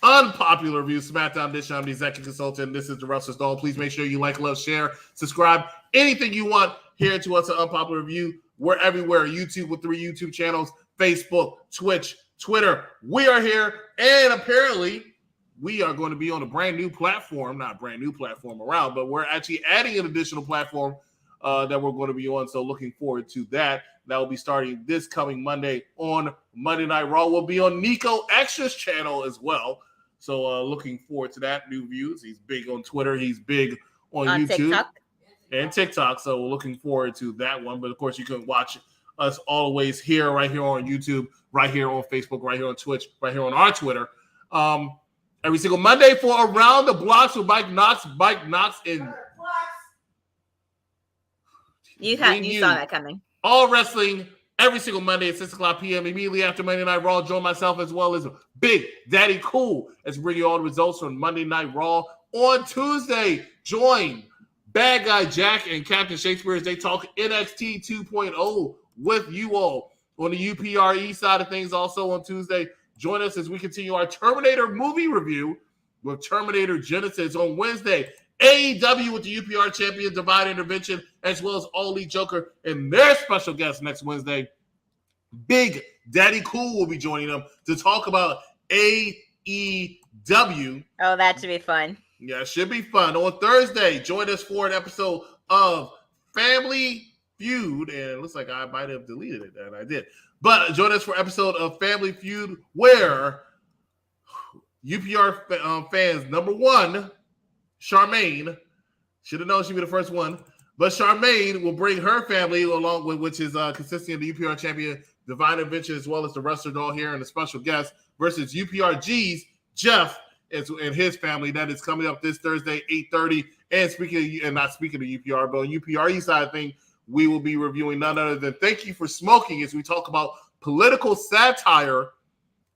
Unpopular Review, Smackdown Debut. I'm the executive consultant. This is the Wrestler's Doll. Please make sure you like, love, share, subscribe. Anything you want here to us at Unpopular Review. We're everywhere. YouTube with 3 YouTube channels, Facebook, Twitch, Twitter. We are here. And apparently, we are going to be on a brand new platform. Not a brand new platform around, but we're actually adding an additional platform that we're going to be on. So looking forward to that. That will be starting this coming Monday on Monday Night Raw. We'll be on Nico Extra's channel as well. So looking forward to that. New views. He's big on Twitter. He's big on YouTube and TikTok. So we're looking forward to that one. But of course, you can watch us always here, right here on YouTube, right here on Facebook, right here on Twitch, right here on our Twitter. Every single Monday for Around the Blocks with Mike Knox. Mike Knox in. You saw that coming. All wrestling every single Monday at 6 o'clock p.m. Immediately after Monday Night Raw, join myself as well as Big Daddy Cool as we bring you all the results from Monday Night Raw. On Tuesday, join Bad Guy Jack and Captain Shakespeare as they talk NXT 2.0 with you all. On the UPRE side of things, also on Tuesday, join us as we continue our Terminator movie review with Terminator Genesis. On Wednesday, AEW with the UPR champion Divine Intervention, as well as All Elite Joker and their special guest next Wednesday. Big Daddy Cool will be joining them to talk about AEW. Oh, that should be fun. Yeah, it should be fun. On Thursday, join us for an episode of Family Feud. And it looks like I might have deleted it, and I did. But join us for an episode of Family Feud where UPR fans, number one, Charmaine, should have known she'd be the first one, but Charmaine will bring her family along with, which is consisting of the UPR champion Divine Intervention, as well as the wrestler doll here and a special guest, versus UPRG's Jeff and his family. That is coming up this Thursday, 8:30. And not speaking of UPR, but on UPRE side of thing, we will be reviewing none other than Thank You for Smoking as we talk about political satire.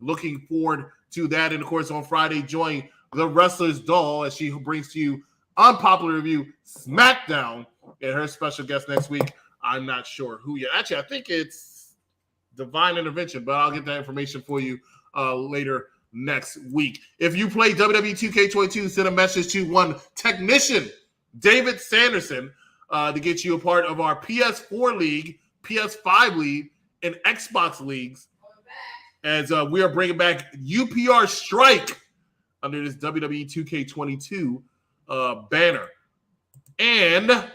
Looking forward to that. And of course, on Friday, join the wrestler's doll as she brings to you Unpopular Review Smackdown and her special guest next week. I'm not sure who yet. Actually, I think it's Divine Intervention, but I'll get that information for you later next week. If you play WWE 2K22, send a message to one technician, David Sanderson, to get you a part of our PS4 League, PS5 League, and Xbox Leagues as we are bringing back UPR Strike under this WWE 2K22 banner. And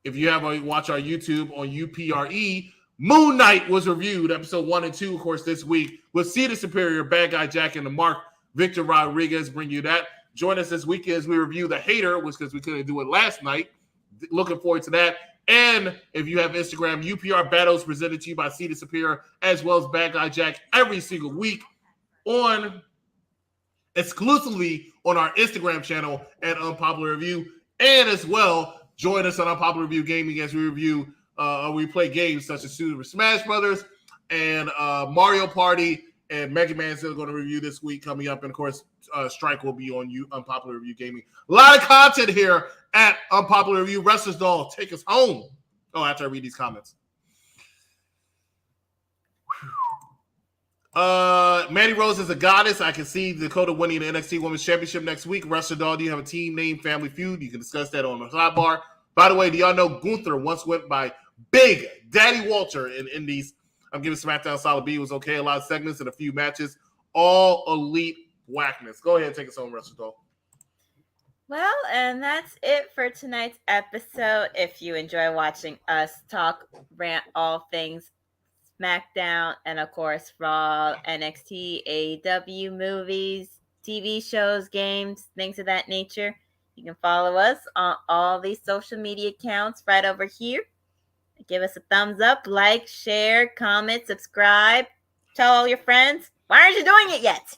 if you have watch our YouTube on UPRE, Moon Knight was reviewed, episode 1 and 2, of course, this week, with Cedar Superior, Bad Guy Jack, and the Mark Victor Rodriguez bring you that. Join us this weekend as we review The Hater, which because we couldn't do it last night. Looking forward to that. And if you have Instagram, UPR Battles presented to you by Cedar Superior, as well as Bad Guy Jack every single week exclusively on our Instagram channel at Unpopular Review. And as well, join us on Unpopular Review Gaming as we review we play games such as Super Smash Brothers and Mario Party and Mega Man still going to review this week coming up. And of course, Strike will be on Unpopular Review Gaming. A lot of content here at Unpopular Review. Wrestler's Doll, take us home. Oh, after I read these comments. Mandy Rose is a goddess. I can see Dakota winning the NXT Women's Championship next week. Wrestler Doll, do you have a team name, Family Feud? You can discuss that on the sidebar. By the way, do y'all know Gunther once went by Big Daddy Walter in Indies? I'm giving SmackDown solid B. It was okay. A lot of segments and a few matches. All elite whackness. Go ahead and take us home, Wrestler Doll. Well, and that's it for tonight's episode. If you enjoy watching us talk, rant all things SmackDown, and of course, Raw, NXT, AEW, movies, TV shows, games, things of that nature, you can follow us on all these social media accounts right over here. Give us a thumbs up, like, share, comment, subscribe. Tell all your friends. Why aren't you doing it yet?